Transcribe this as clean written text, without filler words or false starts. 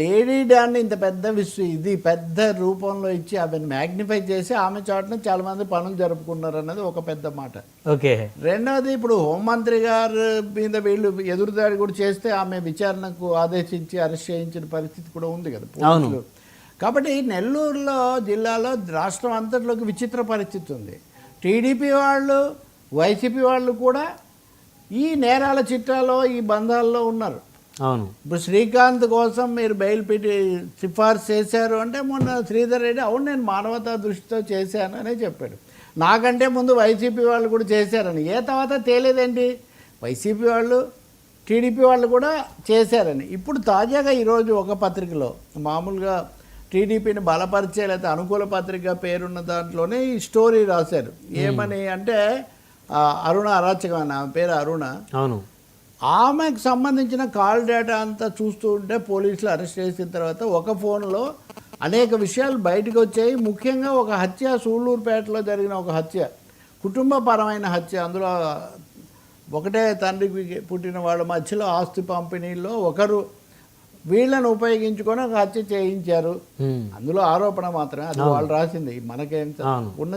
Lady డాన్ని ఇంత పెద్ద ఇది పెద్ద రూపంలో ఇచ్చి ఆమెను మ్యాగ్నిఫై చేసి ఆమె చాటున చాలా మంది పనులు జరుపుకున్నారు అన్నది ఒక పెద్ద మాట. ఓకే. రెండవది, ఇప్పుడు హోంమంత్రి గారి మీద వీళ్ళు ఎదురుదాడి కూడా చేస్తే ఆమె విచారణకు ఆదేశించి అరెస్ట్ చేయించిన పరిస్థితి కూడా ఉంది కదా పోలీసులు. కాబట్టి నెల్లూరులో జిల్లాలో రాష్ట్రం అంతట్లోకి విచిత్ర పరిస్థితి ఉంది. టీడీపీ వాళ్ళు, వైసీపీ వాళ్ళు కూడా ఈ నేరాల చిట్టాలో, ఈ బంధాల్లో ఉన్నారు. అవును. ఇప్పుడు శ్రీకాంత్ కోసం మీరు బెయిల్ పెట్టి సిఫార్సు చేశారు అంటే మొన్న శ్రీధర్ రెడ్డి అవును నేను మానవతా దృష్టితో చేశాను అనే చెప్పాడు. నాకంటే ముందు వైసీపీ వాళ్ళు కూడా చేశారని. తర్వాత తేలేదండి, వైసీపీ వాళ్ళు టీడీపీ వాళ్ళు కూడా చేశారని. ఇప్పుడు తాజాగా ఈరోజు ఒక పత్రికలో మామూలుగా టీడీపీని బలపరిచే లేకపోతే అనుకూల పత్రిక పేరున్న దాంట్లోనే ఈ స్టోరీ రాశారు. ఏమని అంటే అరుణ అరాచకం అని, ఆమె పేరు అరుణ. అవును. ఆమెకు సంబంధించిన కాల్ డేటా అంతా చూస్తూ ఉంటే పోలీసులు అరెస్ట్ చేసిన తర్వాత ఒక ఫోన్లో అనేక విషయాలు బయటకు వచ్చాయి. ముఖ్యంగా ఒక హత్య, సూళ్ళూరుపేటలో జరిగిన ఒక హత్య, కుటుంబపరమైన హత్య. అందులో ఒకటే తండ్రికి పుట్టిన వాళ్ళ మధ్యలో ఆస్తి పంపిణీలో ఒకరు వీళ్ళని ఉపయోగించుకొని ఒక హత్య చేయించారు. అందులో ఆరోపణ మాత్రమే, అది వాళ్ళు రాసింది, మనకేం ఉన్న